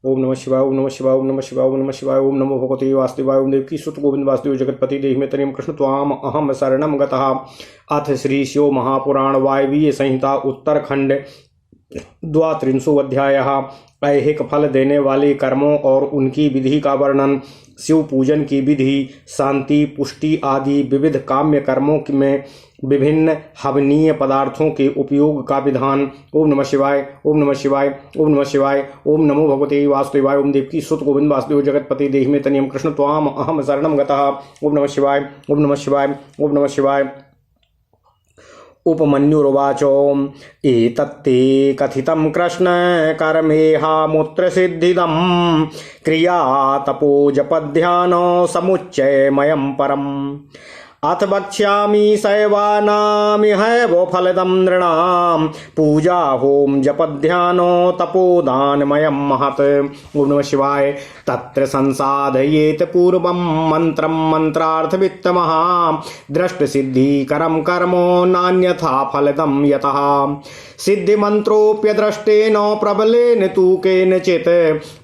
ओम नमः शिवाय, ओम नमः शिवाय, ओम नमः शिवाय, ओम नमः शिवाय, ओम नमो भगवते वासुदेवाय, ओम देवकी सुत गोविंद वासुदेव जगतपति देहि में तनियम कृष्ण त्वाम अहम शरणम गतः। अथ श्री शिव महापुराण वायवीय संहिता उत्तरखंड द्वात्रिंशो अध्यायः। ऐहिक फल देने वाले कर्मों और उनकी विधि का वर्णन। शिव पूजन की विधि, शांति, पुष्टि आदि विविध काम्य कर्मों में विभिन्न हवनीय पदार्थों के उपयोग का विधान। ओम नमः शिवाय, ओम नमः शिवाय, ओम नमः शिवाय, ओम नमो भगवते वासुदेवाय, ओम देवकी सुत गोविंद वासुदेव जगतपति देहि में तनियम कृष्ण त्वाम अहम शरणम गतः। ओम नमः शिवाय, ओम नमः शिवाय, ओम नमः शिवाय। उपमन्युर्वाचो एतत्ते कथितं कृष्ण कर्मेहामुत्र सिद्धिदं क्रिया तपो जपध्यान समुच्चयमयं परम्। अथ वक्ष्यामि शैवानामिह वो फलदं नृणां पूजा होम जपध्यानो तपोदानमयं महत्। ओम नमः शिवाय। तत्र संसाधयेत पूर्वं मंत्रं मंत्रार्थवित्तमः दृष्टसिद्धिकरं कर्मो नान्यथा फलदं यतः। सिद्धिमन्त्रोऽप्यदृष्टेन प्रबलेन तु केनचित्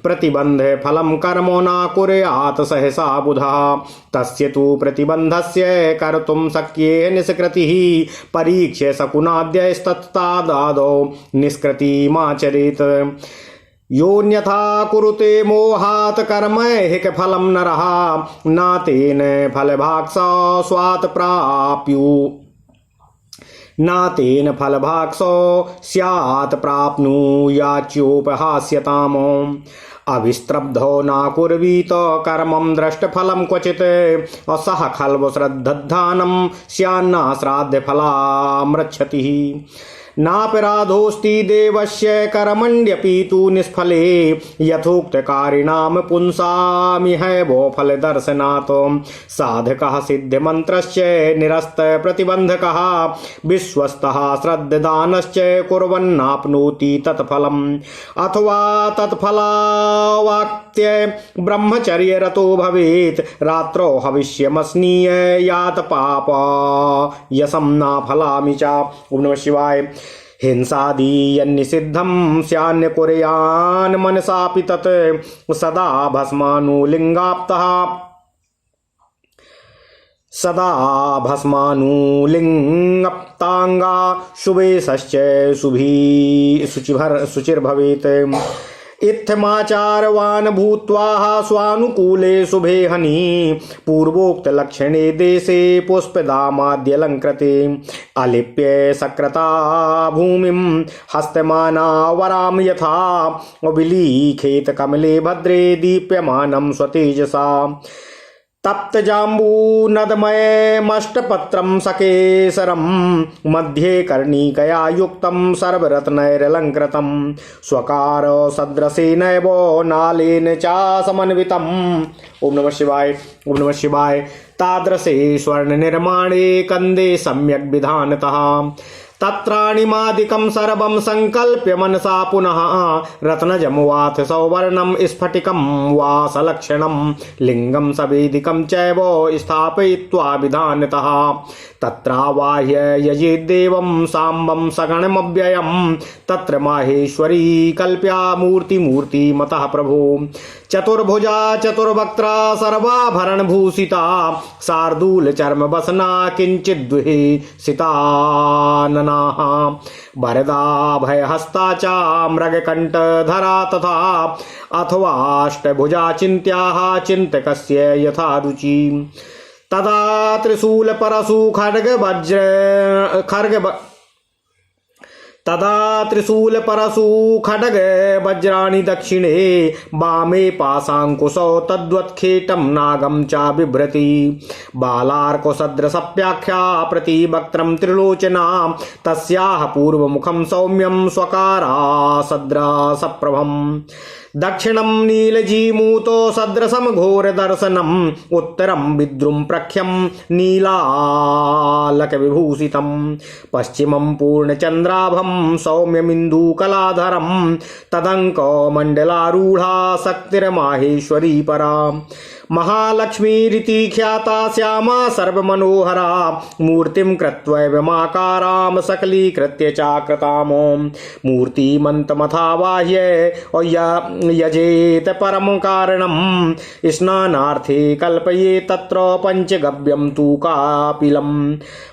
प्रतिबन्ध फलं कर्मो न कुर्यात् सहसा बुधः। तस्य तु प्रतिबन्धस्य कर्तुं शक्ये निष्कृतिः परीक्ष्य शकुनाद्यस्तत्तादादौ निष्कृतिमाचरेत्। योऽन्यथा कुरुते मोहात् कर्मैहिक फलं नरः न तेन फलभाक्सा स्वात् प्राप्यु न तेन फलभाक्सो स्यात् प्राप्नुयाच्योपहास्यताम्। अविस्त्रब्धो न कुर्वीत कर्मं दृष्टफलं क्वचित् असह खल्व श्रद्धानं स्यान्न श्राद्धफलामृच्छतिः। नापराधोऽस्ति देवस्य कर्मण्यपि तु निष्फले यथोक्तकारिणां पुंसामिह वो फलदर्शनात्। साधकः सिद्धिमन्त्रस्य निरस्त प्रतिबन्धकः विश्वस्तः श्रद्धदानश्च कुर्वन्नाप्नोति तत्फलम्। अथवा तत्फलावाप्त्यै ब्रह्मचर्यरतो भवेत् रात्रौ हविष्यमस्नीय यात पाप यशं न फलामि च। ओम नमः शिवाय। हिंसादि यन्निषिद्धं स्यान्न कुर्यान् मनसापि तत् सदा भस्मानुलिङ्गाप्ताङ्गा शुभेशश्च शुचिर्भवेत्। इत्थमाचारवान् भूत्वा स्वानुकूले शुभे हनि पूर्वोक्त लक्षणे देशे पुष्पदामाद्यलङ्कृते अलिप्य सकृता भूमिं हस्तमाना वराम यथा विलीखेत कमले भद्रे दीप्यमानं स्वतेजसा। तप्तजाम्बूनदमयमष्टपत्रं सकेसरं मध्ये कर्णिकया युक्तं सर्वरत्नैरलङ्कृतं स्वकार सदृशेनैव नालेन च समन्वितम्। ओम नमः शिवाय, ओम नमः शिवाय। तादृशे स्वर्णनिर्माणे कंदे सम्यक् विधानतः तत्राणिमादिकं सर्वं संकल्प्य मनसा पुनः रत्नजमुवाथ सौवर्णं स्फटिकं वा सलक्षणं लिंगं सवेदिकं चैव स्थापयित्वा विधानतः तत्रावाह्य यजेद्देवं साम्बं सगणमव्ययं तत्र माहेश्वरी कल्प्या मूर्तिमतः प्रभो। चतुर्भुजा चतुर्वक्त्रा सर्वाभरणभूषिता शार्दूल चर्म बसना किंचिद्विहि सिताननाः वरदाभयहस्ता च मृगकण्ठधरा तथा अथवाष्टभुजा चिन्त्याः चिन्तकस्य यथा रुचि। तदा त्रिशूलपरशु खड्ग वज्राणि दक्षिणे वामे पाशाङ्कुशौ तद्वत्खेटं नागं च बिभ्रति बालार्को सदृशप्याख्या प्रतिवक्त्रं त्रिलोचना तस्याः पूर्वमुखं सौम्यं स्वकारा सद्रसप्रभम्। दक्षिणं नीलजीमूतो सदृशं घोरदर्शनम् उत्तरं विद्रुं प्रख्यं नीलालकविभूषितं पश्चिमं पूर्णचन्द्राभं सौम्यमिन्दुकलाधरं तदङ्कमण्डलारूढा शक्तिर्माहेश्वरी परा। महालक्ष्मीरिति ख्याता श्यामा सर्वमनोहरा मूर्तिं कृत्वैवमाकारां सकलीकृत्य चाकृताम् मूर्तिमन्तमथावाह्य यजेत परं कारणं स्नानार्थे कल्पये तत्र पंचगव्यं तु कापिलं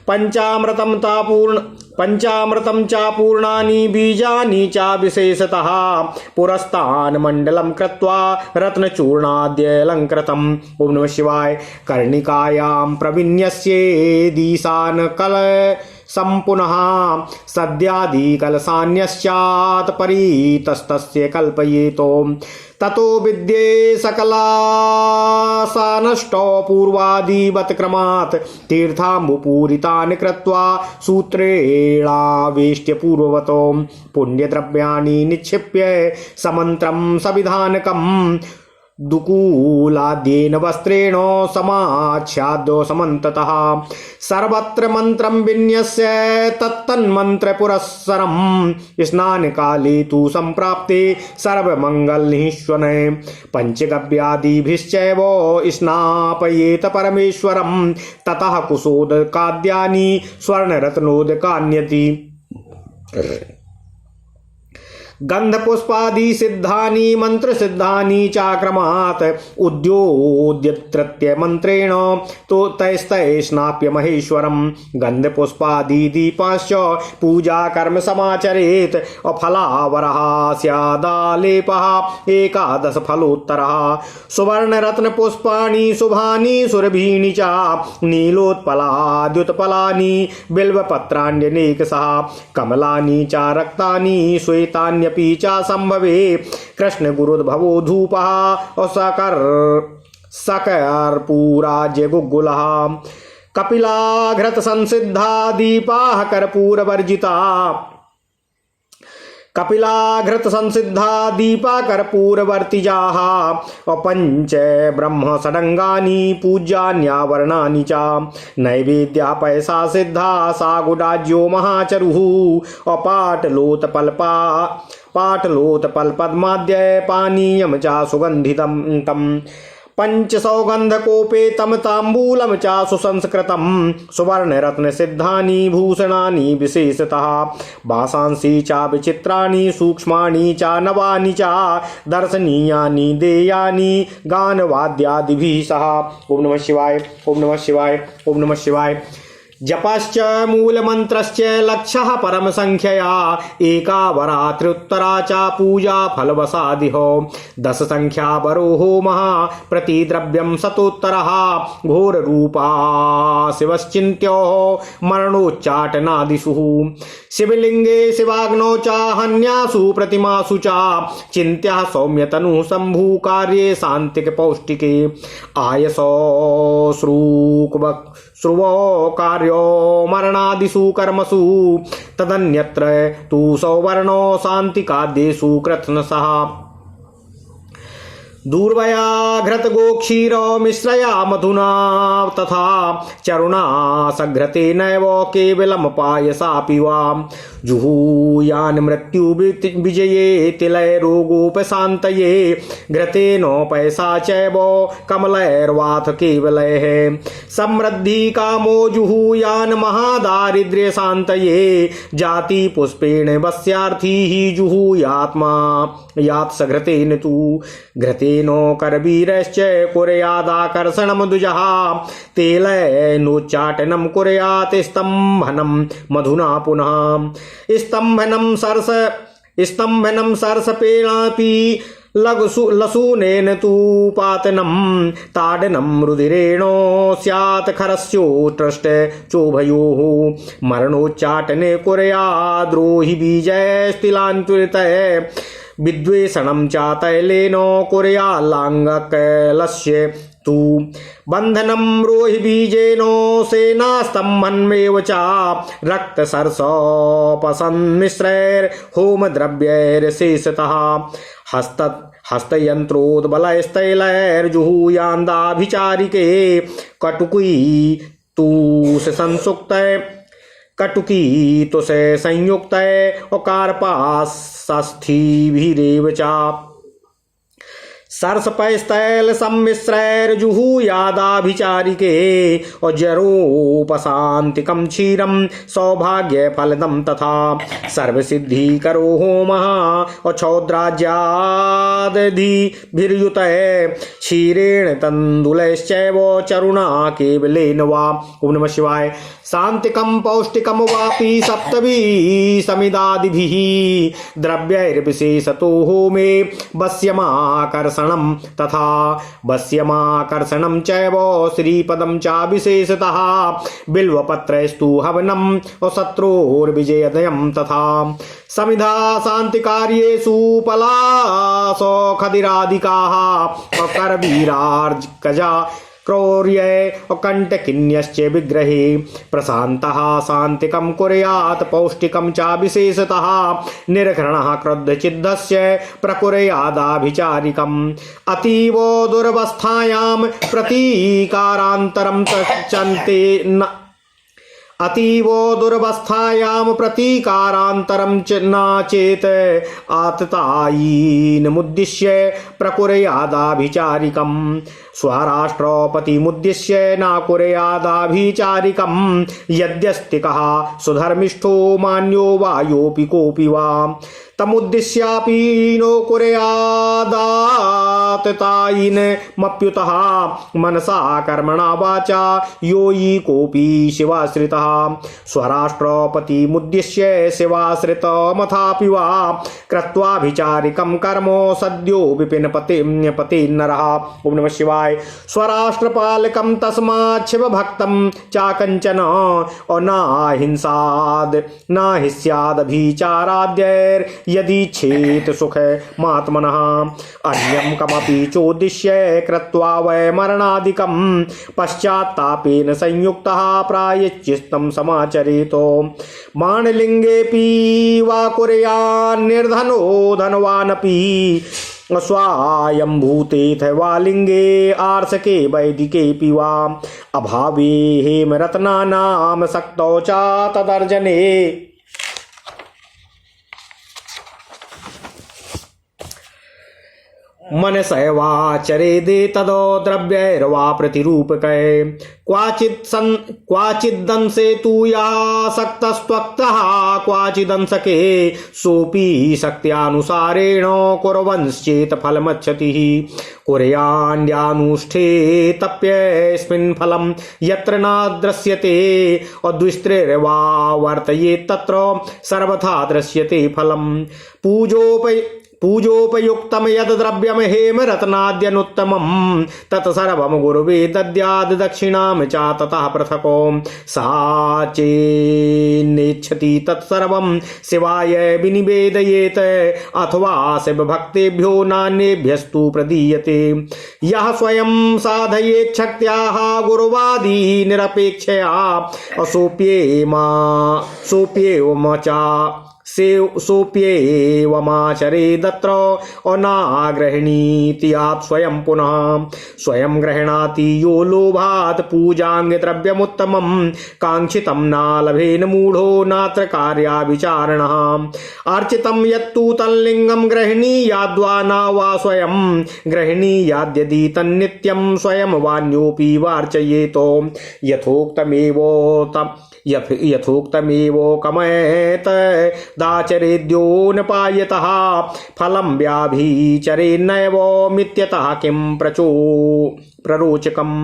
पंचामृतं चापूर्णानि बीजानि च विशेषतः पुरस्तान् मण्डलं कृत्वा रत्नचूर्णाद्यलङ्कृतम्। ओम नमः शिवाय। कर्णिकायां प्रविन्यस्येदीशान कल संपुनः सद्यादि कलसान्यश्चात् परितस्तस्य कल्पयेतो ततो विद्ये सकलासानष्टौ पूर्वादिवत् क्रमात् तीर्थाम्बुपूरितानि कृत्वा सूत्रेणावेष्ट्य पूर्ववतो पुण्यद्रव्याणि निक्षिप्य समन्त्रं सविधानकम् दुकूलाद्येन वस्त्रेण समाच्छाद्यो समन्ततः सर्वत्र मन्त्रं विन्यस्य तत्तन्मन्त्र पुरस्सरं स्नानकाले तु सम्प्राप्ते सर्वमङ्गलनिःश्वने पञ्चगव्यादिभिश्चैव स्नापयेत परमेश्वरं ततः कुशोदकाद्यानि स्वर्णरत्नोदकान्यति गंधपुष्पादि सिद्धानि मंत्र सिद्धानि चाक्रमात् उद्योद्यत्रत्य मंत्रेण तो तैस्तै स्नाप्य महेश्वरं गंधपुष्पादि दीपाश्च पूजा कर्म समाचरेत अफलावरः स्यादालेपः एकादश फलोत्तरः सुवर्ण रत्न पुष्पाणि शुभानि सुरभीनि च नीलोत्पलाद्युत्पलानि बिल्वपत्राण्यनेकशः कमलानि च रक्तानि श्वेतान्य पीचा संभवे कृष्ण गुरुद्भवो धूपः सकर्पूराज्य गुग्गुलः कपिलाघृत संसिद्धा दीपाः कर्पूरवर्जिता कपिलाघृत संसिद्धा दीपा कर्पूरवर्तिजाः पंच ब्रह्म षडंगानि पूज्यान्यावरणानि च नैवेद्या पैसा सिद्धा सागुडाज्यो महाचरुः पाटलोत्पलपद्माद्य पानीयं च सुगन्धितं तम् पंचसौगंधकोपेतम तांबूलम च सुसंस्कृतम सुवर्णरत्न सिद्धानि भूषणानि विशेषतः वासांसि च विचित्राणि सूक्ष्माणि च नवानि च दर्शनीयानि देयानि गानवाद्यादिभिः सह। ओम नमः शिवाय। ओम नमः शिवाय। ओम नमः शिवाय। जपश्च मूलमन्त्रश्च लक्षः परमसंख्यया एकावरात्र्युत्तरा च पूजा फलवसादिहो दश संख्या वरो होमः प्रतिद्रव्यं शतोत्तरः घोररूपा शिवश्चिन्त्यो मरणोच्चाटनादिषु शिवलिंगे शिवाग्नौ च हन्यासु प्रतिमासु च चिन्त्यः सौम्यतनुः शम्भु कार्ये शान्तिक पौष्टिके आयसो श्रुवो कार्यो मरणादिषु कर्मसु तदन्यत्र तु सौवर्णो शान्तिकाद्येषु कृत्स्नसः दूर्वया घृत गोक्षीर मिश्रया मधुना तथा चरुणा सघृते नैव केवलम पायसापि वा जुहूयान मृत्यु विजये तिलय रोगोपशान्तये घृतेनोपैसा चैव कमलैर्वाथ केवलैः समृद्धि कामो जुहूयान महादारिद्र्य शान्तये जाति पुष्पेण वस्यार्थी ही जुहूयात्मा यात् सघृतेन तु घृतेनो करवीरश्च कुर्यादाकर्षणं द्विजः तेलैनोच्चाटनं कुर्यात् स्तम्भनं मधुना पुनः स्तम्भनं सरसपेणापि लसूनेन तु पातनं ताडनं रुधिरेण स्यात् खरस्योत्रष्ट चोभयोः मरणोच्चाटने कुर्याद्रोहि बीजैस्तिलान्तुरितः विद्वेषणं च तैलेन कुर्याल्लाङ्गकलस्य तु बन्धनं रोहि बीजेन सेनास्तम्भन्मेव च रक्तसरसोपसन्मिश्रैर्होमद्रव्यैर्शेषतः हस्तैलैर्जुहूयान्दाभिचारिके कटुकी तु संसुक्त कटुकी तो से संयुक्त और कार्पास्थीभिरेव च सरसपैस्तैल सम्मिश्रैर्जुहूयादाभिचारिके औजरोपशान्तिकं क्षीरं सौभाग्यफलदं तथा सर्वसिद्धिकरो होमः औक्षौद्राज्यादधिभिर्युतः क्षीरेण तण्डुलैश्चैव चरुणा केवलेन वा। ओम नमः शिवाय। शान्तिकं पौष्टिकं वापि सप्तभिः समिदादिभिः द्रव्यैर्विशेषतो होमे वस्यमाकर्षणं तथा वस्यमाकर्षणं चैव श्रीपदं च विशेषतः बिल्वपत्रैस्तु हवनम् शत्रोर्विजयदयं तथा समिधा शान्तिकार्येषु पलासौखदिरादिकाः करवीरार्जकजा क्रौर्य कंटकिन्यश्च विग्रहे प्रशान्तः शान्तिकं कुर्यात् पौष्टिकं च विशेषतः निर्घृणः क्रुद्धचिद्धस्य प्रकुर्यादाभिचारिकम् अतीव दुरवस्थायां प्रतीकारान्तरं चन्ते न अतीव दुरवस्थायां प्रतीकारान्तरं च नाचेत आततायीनमुद्दिश्य प्रकुर्यादाभिचारिकम् स्वराष्ट्रपतिमुद्दिश्य नाकुर्यादाभिचारिकम् यद्यस्ति कः सुधर्मिष्ठो मान्यो वा योऽपि कोऽपि वा तमुद्दिश्यापि नो कुर्यादाततायिनमप्युतः मनसा कर्मणा वाचा यो हि कोऽपि शिवाश्रितः स्वराष्ट्रपतिमुद्दिश्य शिवाश्रितमथापि वा कृत्वाभिचारिकं कर्म सद्यो विपिनपते नरः। ओम नमः शिवाय। स्वराष्ट्रपालकं तस्मात् शिवभक्तं चाकञ्चन अनाहिंसाद् नाहिस्यादभिचाराद्यैर् यदीच्छेत सुख मात्मनः अन्यं कमपि चोद्दिश्य कृत्वा वै मरणादिकं पश्चात्तापेन संयुक्तः प्रायश्चित्तं समाचरेतो मानलिंगेऽपि वा कुर्यान्निर्धनो धनवानपि स्वायंभूतेऽथवा लिंगे आर्षके वैदिकेऽपि वा अभावे हेमरत्नानां शक्तौ च तदर्जने मनसैवाचरेदे तदो द्रव्यैर्वा प्रतिरूपकै क्वाचिदंसे तु यासक्तस्त्वक्तः क्वाचिदंसके सोऽपि शक्त्यानुसारेण कुर्वंश्चेत् फलमच्छतिः कुर्यान्यानुष्ठे तप्यस्मिन् फलं यत्र न दृश्यते अद्विस्त्रेर्वा वर्तयेत् तत्र सर्वथा दृश्यते फलं पूजोपयुक्तं यद द्रव्यम हेम रत्नाद्यनुत्तमं तत्सर्वं गुरुवे दद्याद् दक्षिणां च ततः पृथको सा चेन्नेच्छति तत्सर्वं शिवाय विनिवेदयेत् अथवा शिवभक्तेभ्यो नान्येभ्यस्तु प्रदीयते यः स्वयं साधयेत् शक्त्याः गुरुवादी निरपेक्षया सोऽप्येवमाचरेदत्र अनाग्रहणीत्यात् स्वयं पुनः स्वयं गृह्णाति यो लोभात् पूजाङ्गद्रव्यमुत्तमं काङ्क्षितं न लभेन मूढो नात्र कार्याविचारणः अर्चितं यत्तु तल्लिङ्गं गृह्णीयाद्वा न वा स्वयं गृह्णीयाद्यदि तन्नित्यं स्वयं वान्योऽपि वार्चयेतो यथोक्तमेवोकमयेत दाचरेद्यो न पायतः फलं व्याभिचरेन्नैव मित्यतः किं प्ररोचकम्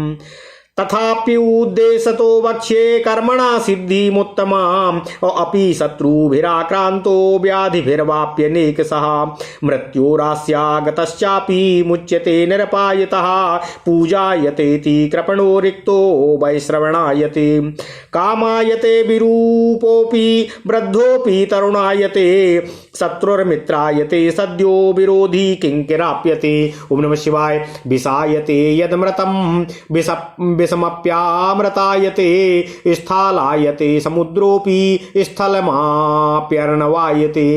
तथाप्युद्देशतो वक्ष्ये कर्मणा सिद्धिमुत्तमाम् अपि शत्रुभिराक्रान्तो व्याधिभिर्वाप्यनेकशः मृत्योरास्यागतश्चापि मुच्यते निरपायतः पूजायतेति कृपणो रिक्तो वैश्रवणायते कामायते विरूपोऽपि वृद्धोऽपि तरुणायते शत्रुर्मित्रायते सद्यो विरोधी किंकिराप्यते। ओम नमः शिवाय। विषायते यदमृतं विषमप्यामृतायते स्थालायते समुद्रोऽपि स्थलमाप्यर्णवायते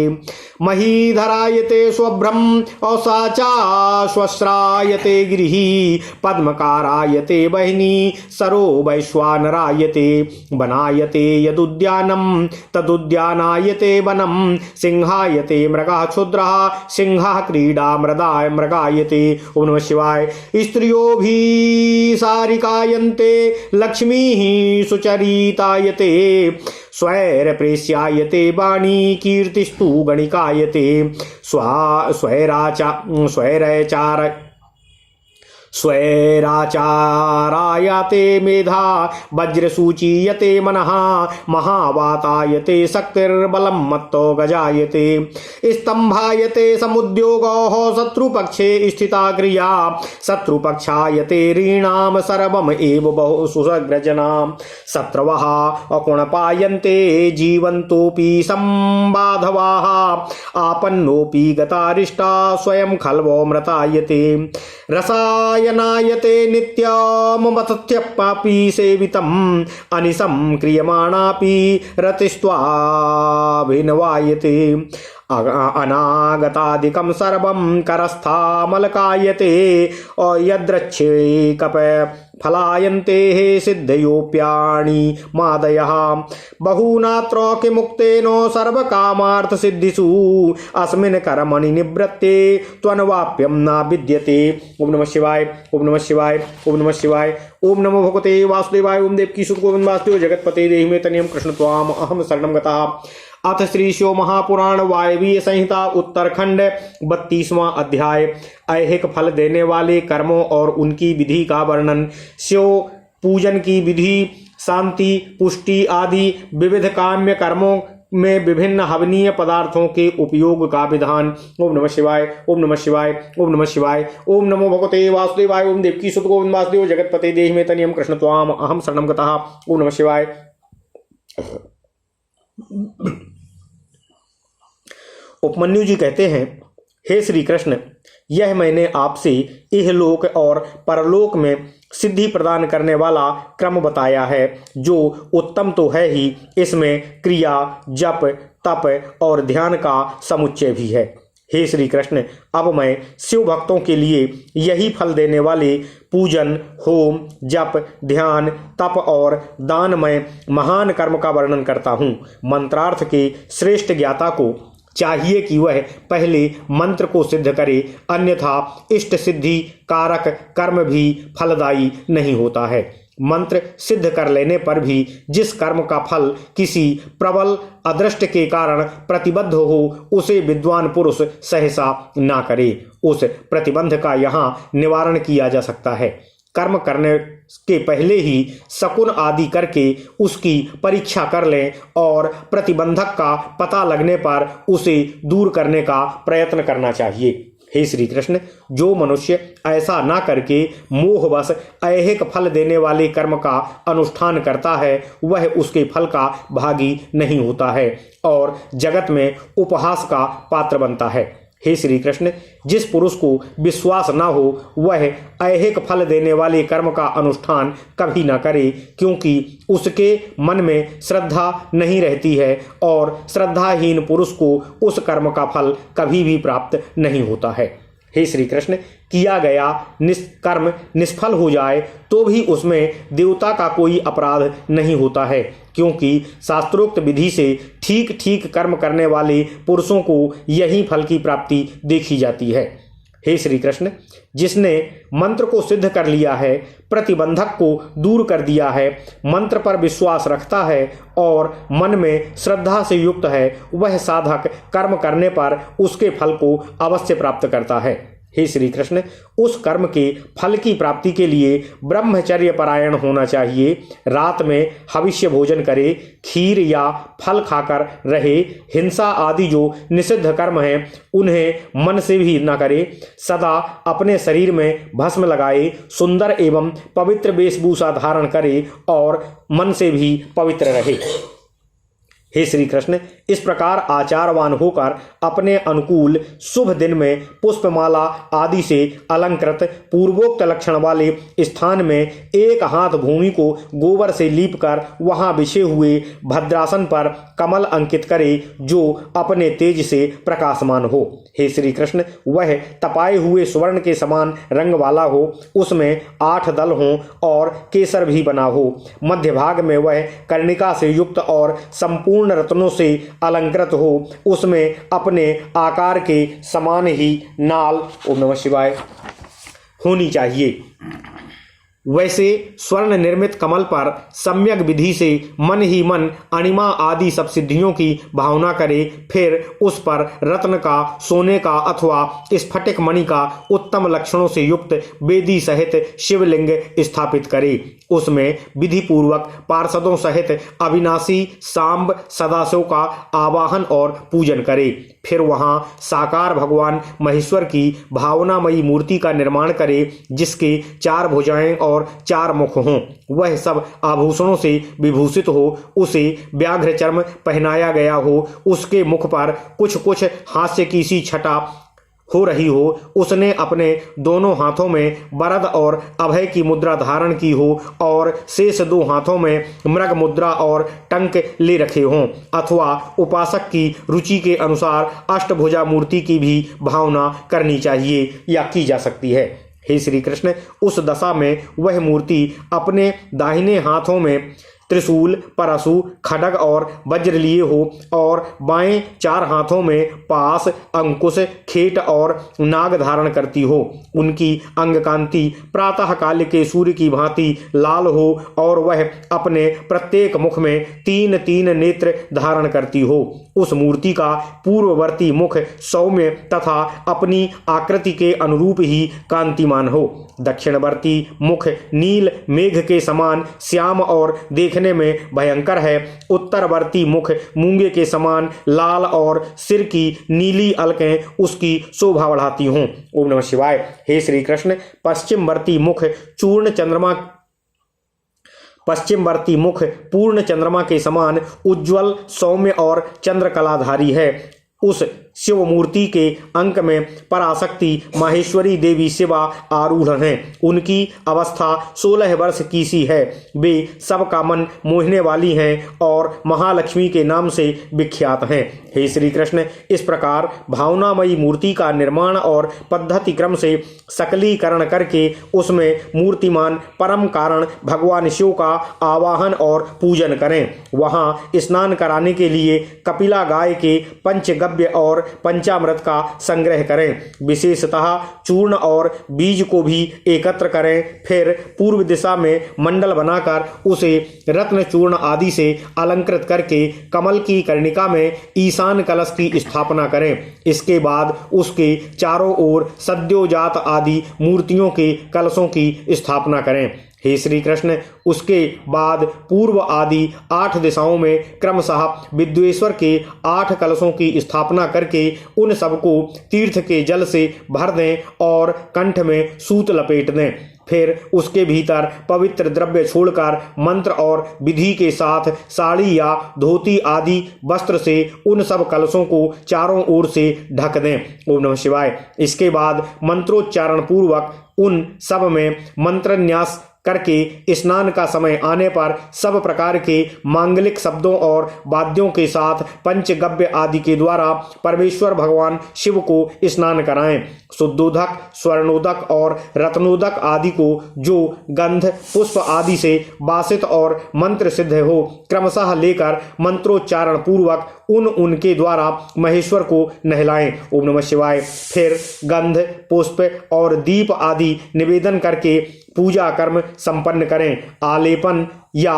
महीधरायते स्वभ्रम औसाचा स्वस्रायते गिरिः पद्मकारायते बहिनी सरो वैश्वानरायते बनायते यदुद्यानं तदुद्यानायते वनं सिंहायते मृगः क्षुद्रः सिंहः क्रीडा मृगायते। ओम नमः शिवाय। स्त्रियोऽभिसारिकायन्ते लक्ष्मीः सुचरितायते स्वैरप्रेष्यायते वाणी कीर्तिस्तु गणिकायते स्वैराचारायते मेधा वज्रसूचीयते मनः महावातायते शक्तिर्बलं मत्तो गजायते स्तंभायते समुद्योगः शत्रुपक्षे स्थिता क्रिया शत्रुपक्षायते ऋणाम सर्वम एव बहु सुसग्रजनां शत्रवः अकुणपायन्ते जीवन्तोऽपि संबाधवाः आपन्नोऽपि गतारिष्टा स्वयं खल्वो मृतायते रसायनायते नित्यममतथ्यपापी सेवितम् अनिशं क्रियमाणापि रतिस्त्वाभिनवायते अनागतादिकं सर्वं करस्थामलकायते यद्रच्छे कप फलायन्ते सिद्धयोप्याणि मादयः बहूनात्र किमुक्तेन सर्वकामार्थसिद्धिषु अस्मिन् कर्मणि निवृत्ते त्वन्वाप्यं न विद्यते। ओम नमः शिवाय। ओम नमः शिवाय। ओम नमः शिवाय। ओम नमो भगवते वासुदेवाय। ओम देवकी सुत गोविंद वासुदेव जगतपते देहि मे तनियं कृष्ण त्वाम अहम शरणं गतः। अथ श्री शिव महापुराण वायवीय संहिता उत्तरखंड 32वां अध्याय ऐहिक फल देने वाले कर्मों और उनकी विधि का वर्णन। शिव पूजन की विधि, शांति, पुष्टि आदि विविध काम्य कर्मों में विभिन्न हवनीय पदार्थों के उपयोग का विधान। ओम नमः शिवाय। ओम नमः शिवाय। ओम नमः शिवाय। ओम नमो भगवते वासुदेवाय। ओम देवकी सुत गोविंद वासुदेव जगतपते देहि मे तनियं कृष्ण त्वाम अहम शरणं गतः। ओम नमः शिवाय। उपमन्यु जी कहते हैं, हे श्री कृष्ण, यह मैंने आपसे इहलोक और परलोक में सिद्धि प्रदान करने वाला क्रम बताया है, जो उत्तम तो है ही, इसमें क्रिया, जप, तप और ध्यान का समुच्चय भी है। हे श्री कृष्ण, अब मैं शिव भक्तों के लिए यही फल देने वाले पूजन, होम, जप, ध्यान, तप और दानमय महान कर्म का वर्णन करता हूँ। मंत्रार्थ के श्रेष्ठ ज्ञाता को चाहिए कि वह पहले मंत्र को सिद्ध करे, अन्यथा इष्ट सिद्धि कारक कर्म भी फलदायी नहीं होता है। मंत्र सिद्ध कर लेने पर भी जिस कर्म का फल किसी प्रबल अदृष्ट के कारण प्रतिबद्ध हो, उसे विद्वान पुरुष सहसा ना करे। उस प्रतिबंध का यहाँ निवारण किया जा सकता है। कर्म करने के पहले ही शकुन आदि करके उसकी परीक्षा कर लें और प्रतिबंधक का पता लगने पर उसे दूर करने का प्रयत्न करना चाहिए। हे श्री कृष्ण, जो मनुष्य ऐसा ना करके मोहवश ऐहिक फल देने वाले कर्म का अनुष्ठान करता है, वह उसके फल का भागी नहीं होता है और जगत में उपहास का पात्र बनता है। हे श्री कृष्ण, जिस पुरुष को विश्वास न हो, वह ऐहिक फल देने वाले कर्म का अनुष्ठान कभी न करे, क्योंकि उसके मन में श्रद्धा नहीं रहती है और श्रद्धाहीन पुरुष को उस कर्म का फल कभी भी प्राप्त नहीं होता है। हे श्री कृष्ण, किया गया कर्म निष्फल हो जाए तो भी उसमें देवता का कोई अपराध नहीं होता है, क्योंकि शास्त्रोक्त विधि से ठीक ठीक कर्म करने वाले पुरुषों को यही फल की प्राप्ति देखी जाती है। हे श्री कृष्ण, जिसने मंत्र को सिद्ध कर लिया है, प्रतिबंधक को दूर कर दिया है, मंत्र पर विश्वास रखता है और मन में श्रद्धा से युक्त है, वह साधक कर्म करने पर उसके फल को अवश्य प्राप्त करता है। हे श्री कृष्ण, उस कर्म के फल की प्राप्ति के लिए ब्रह्मचर्य परायण होना चाहिए। रात में हविष्य भोजन करे, खीर या फल खाकर रहे। हिंसा आदि जो निषिद्ध कर्म हैं उन्हें मन से भी न करे। सदा अपने शरीर में भस्म लगाए, सुंदर एवं पवित्र वेशभूषा धारण करे और मन से भी पवित्र रहे। हे श्री कृष्ण, इस प्रकार आचारवान होकर अपने अनुकूल शुभ दिन में पुष्पमाला आदि से अलंकृत पूर्वोक्त लक्षण वाले स्थान में एक हाथ भूमि को गोबर से लीपकर वहां बिछे हुए भद्रासन पर कमल अंकित करे जो अपने तेज से प्रकाशमान हो। हे श्री कृष्ण, वह तपाए हुए स्वर्ण के समान रंग वाला हो, उसमें 8 दल हों और केसर भी बना हो। मध्य भाग में वह कर्णिका से युक्त और संपूर्ण रत्नों से अलंकृत हो, उसमें अपने आकार के समान ही नाल, ओम नमः शिवाय, होनी चाहिए। वैसे स्वर्ण निर्मित कमल पर सम्यक विधि से मन ही मन अणिमा आदि सब सिद्धियों की भावना करे, फिर उस पर रत्न का, सोने का अथवा स्फटिक मणि का उत्तम लक्षणों से युक्त वेदी सहित शिवलिंग स्थापित करे। उसमें विधि पूर्वक पार्षदों सहित अविनाशी सांब सदाशिव का आवाहन और पूजन करे। फिर वहां साकार भगवान महेश्वर की भावनामयी मूर्ति का निर्माण करे, जिसके 4 भुजाएं और 4 मुख हों। वह सब आभूषणों से विभूषित हो, उसे व्याघ्र चर्म पहनाया गया हो, उसके मुख पर कुछ कुछ हास्य की सी छटा हो रही हो, उसने अपने दोनों हाथों में वरद और अभय की मुद्रा धारण की हो और शेष 2 हाथों में मृग मुद्रा और टंक ले रखे हों, अथवा उपासक की रुचि के अनुसार अष्टभुजा मूर्ति की भी भावना करनी चाहिए या की जा सकती है। हे श्री कृष्ण, उस दशा में वह मूर्ति अपने दाहिने हाथों में त्रिशूल, परशु, खड्ग और वज्र लिए हो और बाएं 4 हाथों में पास, अंकुश, खेट और नाग धारण करती हो। उनकी अंगकांति प्रातः काल के सूर्य की भांति लाल हो और वह अपने प्रत्येक मुख में 3-3 नेत्र धारण करती हो। उस मूर्ति का पूर्ववर्ती मुख सौम्य तथा अपनी आकृति के अनुरूप ही कांतिमान हो। दक्षिणवर्ती मुख नील मेघ के समान श्याम और देखने में भयंकर है। उत्तरवर्ती मुख मूंगे के समान लाल और सिर की नीली अलकें उसकी शोभा बढ़ाती हों। ओम नमः शिवाय। हे श्री कृष्ण, पश्चिमवर्ती मुख पूर्ण चंद्रमा के समान उज्ज्वल, सौम्य और चंद्रकलाधारी है। उस शिव मूर्ति के अंक में पराशक्ति माहेश्वरी देवी शिवा आरूढ़ हैं। उनकी अवस्था 16 वर्ष की सी है। वे सबका मन मोहने वाली हैं और महालक्ष्मी के नाम से विख्यात हैं। हे श्री कृष्ण, इस प्रकार भावनामयी मूर्ति का निर्माण और पद्धति क्रम से सकलीकरण करके उसमें मूर्तिमान परम कारण भगवान शिव का आवाहन और पूजन करें। वहां स्नान कराने के लिए कपिला गाय के पंचगव्य और पंचामृत का संग्रह करें। विशेषतः चूर्ण और बीज को भी एकत्र करें। फिर पूर्व दिशा में मंडल बनाकर उसे रत्न चूर्ण आदि से अलंकृत करके कमल की कर्णिका में ईशान कलश की स्थापना करें। इसके बाद उसके चारों ओर सद्योजात आदि मूर्तियों के कलशों की स्थापना करें। हे श्री कृष्ण, उसके बाद पूर्व आदि 8 दिशाओं में क्रमशः विद्वेश्वर के 8 कलशों की स्थापना करके उन सबको तीर्थ के जल से भर दें और कंठ में सूत लपेट दें। फिर उसके भीतर पवित्र द्रव्य छोड़कर मंत्र और विधि के साथ साड़ी या धोती आदि वस्त्र से उन सब कलशों को चारों ओर से ढक दें। ओम नमः शिवाय। इसके बाद मंत्रोच्चारण पूर्वक उन सब में मंत्रन्यास करके स्नान का समय आने पर सब प्रकार के मांगलिक शब्दों और वाद्यों के साथ पंचगव्य आदि के द्वारा परमेश्वर भगवान शिव को स्नान कराएं। शुद्धोदक, स्वर्णोदक और रत्नोदक आदि को जो गंध पुष्प आदि से वासित और मंत्र सिद्ध हो क्रमशः लेकर मंत्रोच्चारण पूर्वक उनके द्वारा महेश्वर को नहलाएं। ओम नमः शिवाय। फिर गंध, पुष्प और दीप आदि निवेदन करके पूजा कर्म संपन्न करें। आलेपन या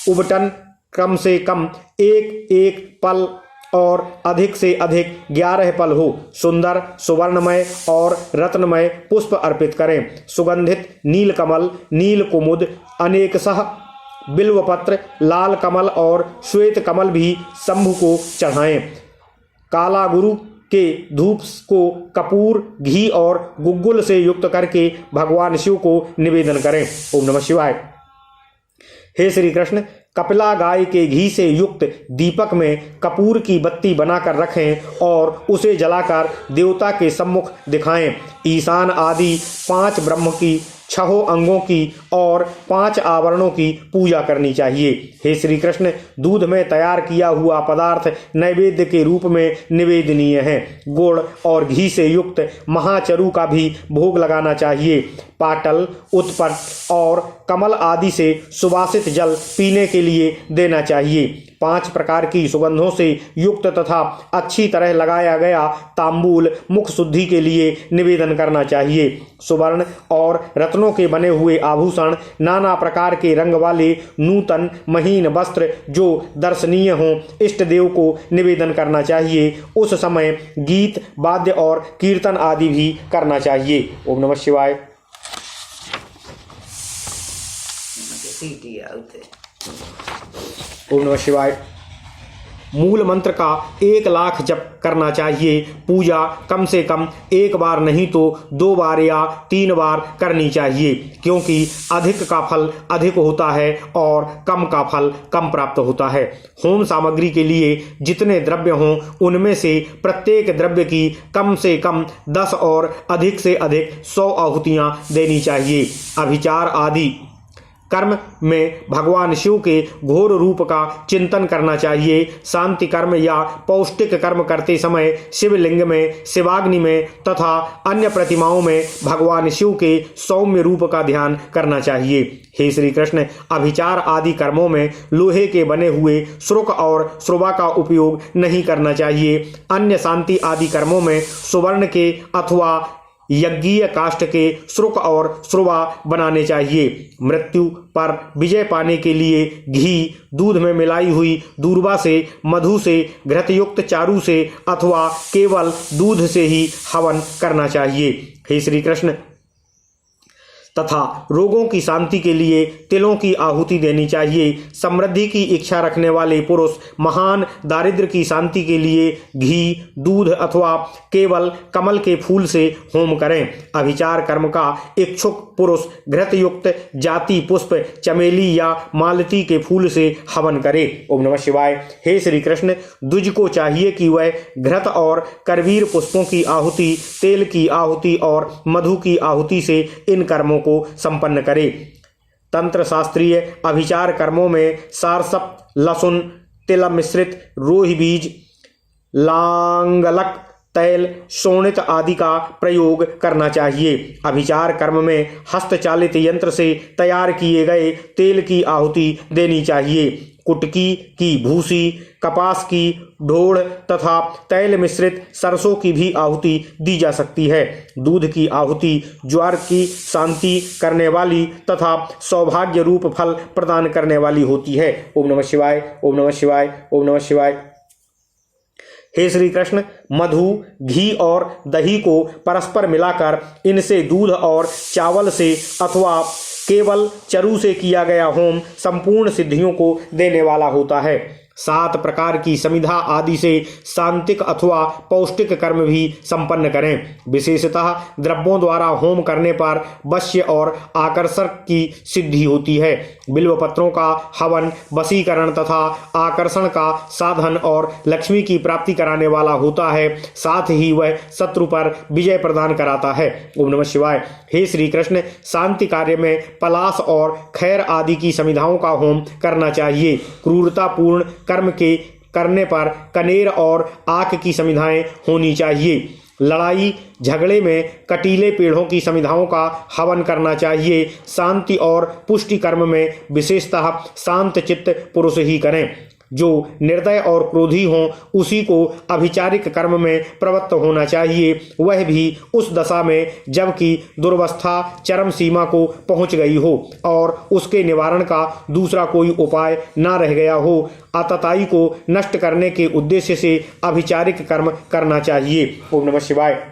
उबटन कम से कम एक पल और अधिक से अधिक 11 पल हो। सुंदर, सुवर्णमय और रत्नमय पुष्प अर्पित करें। सुगंधित नील कमल, नील कुमुद, अनेकशः बिल्वपत्र, लाल कमल और श्वेत कमल भी शंभु को चढ़ाएं। काला गुरु के धूप को कपूर, घी और गुग्गुल से युक्त करके भगवान शिव को निवेदन करें। ओम नमः शिवाय। हे श्री कृष्ण, कपिला गाय के घी से युक्त दीपक में कपूर की बत्ती बनाकर रखें और उसे जलाकर देवता के सम्मुख दिखाएं। ईशान आदि 5 ब्रह्म की, 6 अंगों की और 5 आवरणों की पूजा करनी चाहिए। हे श्री कृष्ण, दूध में तैयार किया हुआ पदार्थ नैवेद्य के रूप में निवेदनीय है। गुड़ और घी से युक्त महाचरु का भी भोग लगाना चाहिए। पाटल, उत्पट और कमल आदि से सुवासित जल पीने के लिए देना चाहिए। 5 प्रकार की सुगंधों से युक्त तथा अच्छी तरह लगाया गया तांबूल मुख शुद्धि के लिए निवेदन करना चाहिए। सुवर्ण और रत्नों के बने हुए आभूषण, नाना प्रकार के रंग वाले नूतन महीन वस्त्र जो दर्शनीय हों, इष्ट देव को निवेदन करना चाहिए। उस समय गीत, वाद्य और कीर्तन आदि भी करना चाहिए। ओम नमः शिवाय। ओम नमः शिवाय। मूल मंत्र का 1 लाख जप करना चाहिए। पूजा कम से कम 1 बार नहीं तो 2 बार या 3 बार करनी चाहिए, क्योंकि अधिक का फल अधिक होता है और कम का फल कम प्राप्त होता है। होम सामग्री के लिए जितने द्रव्य हों उनमें से प्रत्येक द्रव्य की कम से कम 10 और अधिक से अधिक 100 आहुतियाँ देनी चाहिए। अभिचार आदि कर्म में भगवान शिव के घोर रूप का चिंतन करना चाहिए। शांति कर्म या पौष्टिक कर्म करते समय शिवलिंग में, शिवाग्नि में तथा अन्य प्रतिमाओं में भगवान शिव के सौम्य रूप का ध्यान करना चाहिए। हे श्री कृष्ण, अभिचार आदि कर्मों में लोहे के बने हुए श्रुक और श्रुवा का उपयोग नहीं करना चाहिए। अन्य शांति आदि कर्मों में सुवर्ण के अथवा यज्ञीय काष्ठ के श्रुक और श्रुवा बनाने चाहिए। मृत्यु पर विजय पाने के लिए घी, दूध में मिलाई हुई दूर्वा से, मधु से, घृतयुक्त चारू से अथवा केवल दूध से ही हवन करना चाहिए। हे श्री कृष्ण, तथा रोगों की शांति के लिए तिलों की आहुति देनी चाहिए। समृद्धि की इच्छा रखने वाले पुरुष महान दारिद्र्य की शांति के लिए घी, दूध अथवा केवल कमल के फूल से होम करें। अभिचार कर्म का इच्छुक पुरुष घृतयुक्त जाति पुष्प, चमेली या मालती के फूल से हवन करे। ओम नमः शिवाय। हे श्री कृष्ण, द्विज को चाहिए कि वह घृत और करवीर पुष्पों की आहुति, तेल की आहुति और मधु की आहुति से इन कर्मों को संपन्न करे। तंत्र शास्त्रीय अभिचार कर्मों में सारसप, लहसुन, तिल मिश्रित रोहि बीज, लांगलक, तैल, शोणित आदि का प्रयोग करना चाहिए। अभिचार कर्म में हस्तचालित यंत्र से तैयार किए गए तेल की आहुति देनी चाहिए। कुटकी की भूसी, कपास की ढोड़ तथा तैल मिश्रित सरसों की भी आहुति दी जा सकती है। दूध की आहुति ज्वर की शांति करने वाली तथा सौभाग्य रूप फल प्रदान करने वाली होती है। ओम नमः शिवाय। ओम नमः शिवाय। ओम नमः शिवाय। हे श्री कृष्ण, मधु, घी और दही को परस्पर मिलाकर इनसे दूध और चावल से अथवा केवल चरु से किया गया होम संपूर्ण सिद्धियों को देने वाला होता है। 7 प्रकार की समिधा आदि से शांतिक अथवा पौष्टिक कर्म भी संपन्न करें। विशेषतः द्रव्यों द्वारा होम करने पर वश्य और आकर्षण की सिद्धि होती है। बिल्व पत्रों का हवन वशीकरण तथा आकर्षण का साधन और लक्ष्मी की प्राप्ति कराने वाला होता है। साथ ही वह शत्रु पर विजय प्रदान कराता है। ओम नमः शिवाय। हे श्री कृष्ण, शांति कार्य में पलाश और खैर आदि की समिधाओं का होम करना चाहिए। क्रूरतापूर्ण कर्म के करने पर कनेर और आक की समिधाएं होनी चाहिए। लड़ाई झगड़े में कटीले पेड़ों की समिधाओं का हवन करना चाहिए। शांति और पुष्टि कर्म में विशेषतः शांत चित्त पुरुष ही करें। जो निर्दय और क्रोधी हों उसी को अभिचारिक कर्म में प्रवृत्त होना चाहिए, वह भी उस दशा में जबकि दुर्वस्था चरम सीमा को पहुंच गई हो और उसके निवारण का दूसरा कोई उपाय न रह गया हो। आतताई को नष्ट करने के उद्देश्य से अभिचारिक कर्म करना चाहिए। ओम नमः शिवाय।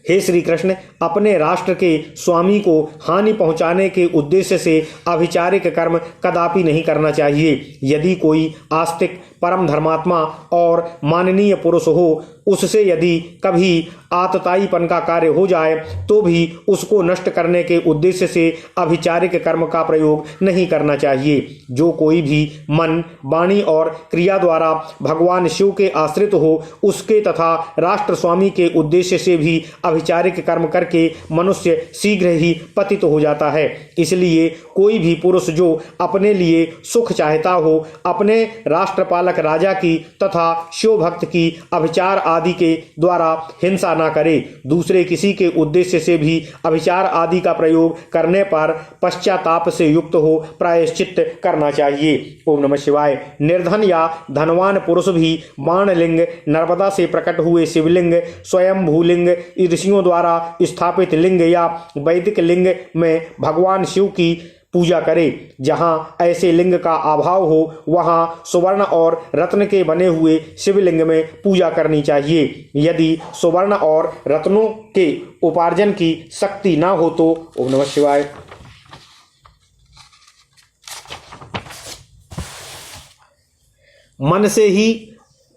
हे श्री कृष्ण, अपने राष्ट्र के स्वामी को हानि पहुंचाने के उद्देश्य से अभिचारिक कर्म कदापि नहीं करना चाहिए। यदि कोई आस्तिक, परम धर्मात्मा और माननीय पुरुष हो, उससे यदि कभी आतताईपन का कार्य हो जाए तो भी उसको नष्ट करने के उद्देश्य से अभिचारिक कर्म का प्रयोग नहीं करना चाहिए। जो कोई भी मन, वाणी और क्रिया द्वारा भगवान शिव के आश्रित हो, उसके तथा राष्ट्र स्वामी के उद्देश्य से भी अभिचारिक कर्म करके मनुष्य शीघ्र ही पतित हो जाता है। इसलिए कोई भी पुरुष जो अपने लिए सुख चाहता हो, अपने राष्ट्रपालक राजा की तथा शिव भक्त की अभिचार आदि के द्वारा हिंसा न करे। दूसरे किसी के उद्देश्य से भी अभिचार आदि का प्रयोग करने पर पश्चाताप से युक्त हो प्रायश्चित करना चाहिए। ओम नमः शिवाय। निर्धन या धनवान पुरुष भी बाणलिंग, नर्मदा से प्रकट हुए शिवलिंग, स्वयं भूलिंग, ऋषियों द्वारा स्थापित लिंग या वैदिक लिंग में भगवान शिव की पूजा करे। जहाँ ऐसे लिंग का अभाव हो वहाँ सुवर्ण और रत्न के बने हुए शिवलिंग में पूजा करनी चाहिए। यदि सुवर्ण और रत्नों के उपार्जन की शक्ति न हो तो ओम नमः शिवाय। मन से ही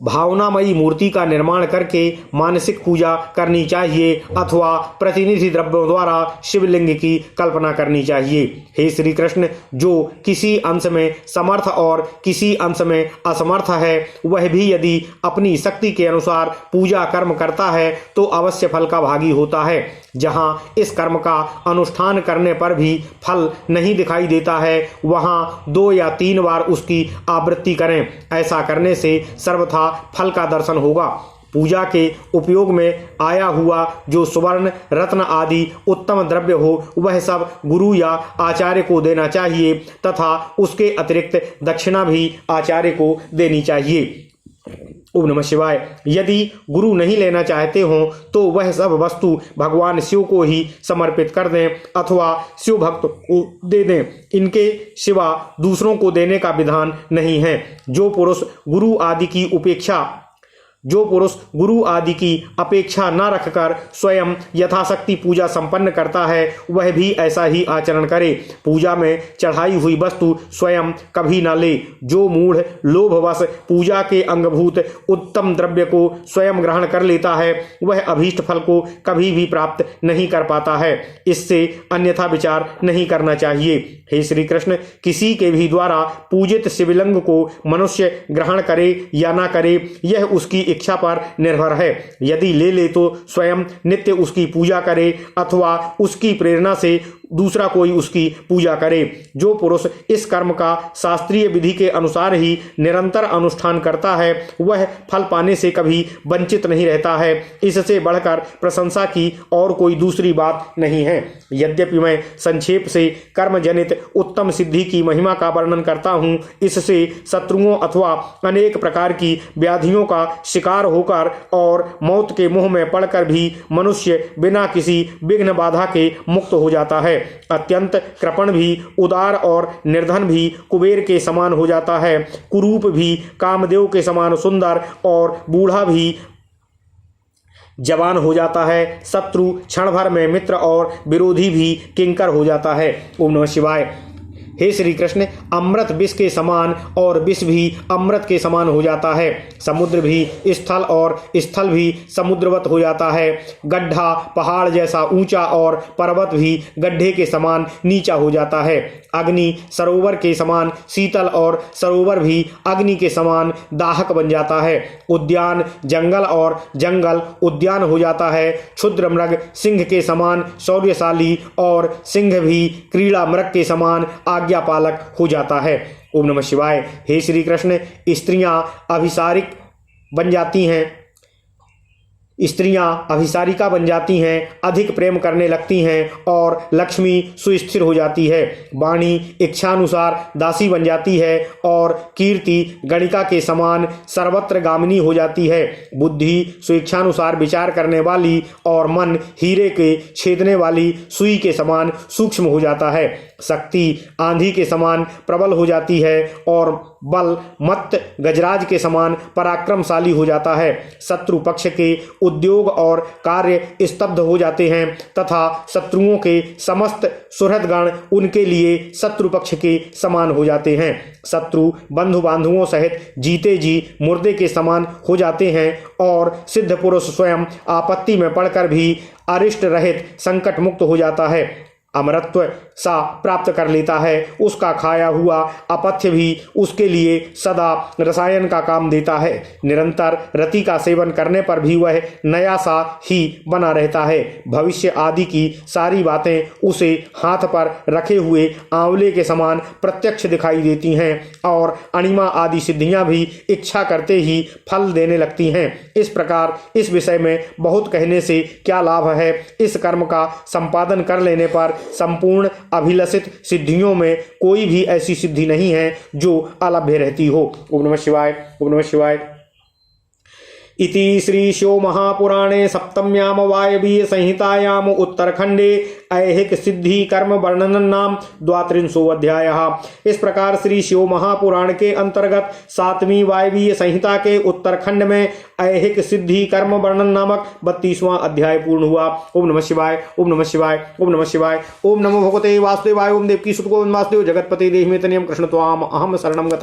भावनामयी मूर्ति का निर्माण करके मानसिक पूजा करनी चाहिए अथवा प्रतिनिधि द्रव्यों द्वारा शिवलिंग की कल्पना करनी चाहिए। हे श्री कृष्ण, जो किसी अंश में समर्थ और किसी अंश में असमर्थ है, वह भी यदि अपनी शक्ति के अनुसार पूजा कर्म करता है तो अवश्य फल का भागी होता है। जहाँ इस कर्म का अनुष्ठान करने पर भी फल नहीं दिखाई देता है, वहाँ 2 या 3 बार उसकी आवृत्ति करें। ऐसा करने से सर्वथा फल का दर्शन होगा। पूजा के उपयोग में आया हुआ जो सुवर्ण, रत्न आदि उत्तम द्रव्य हो, वह सब गुरु या आचार्य को देना चाहिए तथा उसके अतिरिक्त दक्षिणा भी आचार्य को देनी चाहिए। ओम नमः शिवाय। यदि गुरु नहीं लेना चाहते हो तो वह सब वस्तु भगवान शिव को ही समर्पित कर दें अथवा शिव भक्त को दे दें। इनके सिवा दूसरों को देने का विधान नहीं है। जो पुरुष गुरु आदि की अपेक्षा न रखकर स्वयं यथाशक्ति पूजा संपन्न करता है, वह भी ऐसा ही आचरण करे। पूजा में चढ़ाई हुई वस्तु स्वयं कभी न ले। जो मूढ़ लोभवश पूजा के अंगभूत उत्तम द्रव्य को स्वयं ग्रहण कर लेता है, वह अभीष्ट फल को कभी भी प्राप्त नहीं कर पाता है। इससे अन्यथा विचार नहीं करना चाहिए। हे श्री कृष्ण, किसी के भी द्वारा पूजित शिवलिंग को मनुष्य ग्रहण करे या न करे, यह उसकी इच्छा पर निर्भर है। यदि ले तो स्वयं नित्य उसकी पूजा करे अथवा उसकी प्रेरणा से दूसरा कोई उसकी पूजा करे। जो पुरुष इस कर्म का शास्त्रीय विधि के अनुसार ही निरंतर अनुष्ठान करता है, वह फल पाने से कभी वंचित नहीं रहता है। इससे बढ़कर प्रशंसा की और कोई दूसरी बात नहीं है। यद्यपि मैं संक्षेप से कर्म जनित उत्तम सिद्धि की महिमा का वर्णन करता हूँ, इससे शत्रुओं अथवा अनेक प्रकार की व्याधियों का शिकार होकर और मौत के मुंह में पड़कर भी मनुष्य बिना किसी विघ्न बाधा के मुक्त हो जाता है। अत्यंत कृपण भी, उदार और निर्धन भी कुबेर के समान हो जाता है। कुरूप भी कामदेव के समान सुंदर और बूढ़ा भी जवान हो जाता है। शत्रु क्षण भर में मित्र और विरोधी भी किंकर हो जाता है। ओम नमः शिवाय। हे श्री कृष्ण, अमृत विष के समान और विष भी अमृत के समान हो जाता है। समुद्र भी स्थल और स्थल भी समुद्रवत हो जाता है। गड्ढा पहाड़ जैसा ऊंचा और पर्वत भी गड्ढे के समान नीचा हो जाता है। अग्नि सरोवर के समान शीतल और सरोवर भी अग्नि के समान दाहक बन जाता है। उद्यान जंगल और जंगल उद्यान हो जाता है। क्षुद्र मृग सिंह के समान शौर्यशाली और सिंह भी क्रीड़ा मृग के समान आज्ञापालक हो जाता है। ओम नमः शिवाय। हे श्री कृष्ण, स्त्रियां अभिसारिका बन जाती हैं, अधिक प्रेम करने लगती हैं और लक्ष्मी सुस्थिर हो जाती है। वाणी इच्छानुसार दासी बन जाती है और कीर्ति गणिका के समान सर्वत्र गामिनी हो जाती है। बुद्धि स्वेच्छानुसार विचार करने वाली और मन हीरे के छेदने वाली सुई के समान सूक्ष्म हो जाता है। शक्ति आंधी के समान प्रबल हो जाती है और बल मत्त गजराज के समान पराक्रमशाली हो जाता है। शत्रु पक्ष के उद्योग और कार्य स्तब्ध हो जाते हैं तथा शत्रुओं के समस्त सुहृदगण उनके लिए शत्रु पक्ष के समान हो जाते हैं। शत्रु बंधु बांधवों सहित जीते जी मुर्दे के समान हो जाते हैं और सिद्ध पुरुष स्वयं आपत्ति में पड़कर भी अरिष्ट रहित संकट मुक्त हो जाता है, अमरत्व सा प्राप्त कर लेता है। उसका खाया हुआ अपथ्य भी उसके लिए सदा रसायन का काम देता है। निरंतर रति का सेवन करने पर भी वह नया सा ही बना रहता है। भविष्य आदि की सारी बातें उसे हाथ पर रखे हुए आंवले के समान प्रत्यक्ष दिखाई देती हैं और अणिमा आदि सिद्धियां भी इच्छा करते ही फल देने लगती हैं। इस प्रकार इस विषय में बहुत कहने से क्या लाभ है। इस कर्म का संपादन कर लेने पर संपूर्ण अभिलषित सिद्धियों में कोई भी ऐसी सिद्धि नहीं है जो अलभ्य रहती हो। ओम नमः शिवाय। ओम नमः शिवाय। इति श्री शिव महापुराणे सप्तम्याम वायवीय संहितायाम उत्तरखंडे ऐहिक सिद्धि कर्म वर्णन नाम 32वां अध्याय। इस प्रकार श्री शिव महापुराण के अंतर्गत 7वीं वायवीय संहिता के उत्तरखंड में ऐहिक सिद्धि कर्म वर्णन नामक 32वां अध्याय पूर्ण हुआ। ओम नमः शिवाय। ओम नमः शिवाय। ओम नमः शिवाय। ओम नमो भगवते वासुदेवाय। ओम देवकी सुत गोविंद वासुदेव जगतपति देहि में तनियम कृष्ण त्वाम अहम शरणम गता।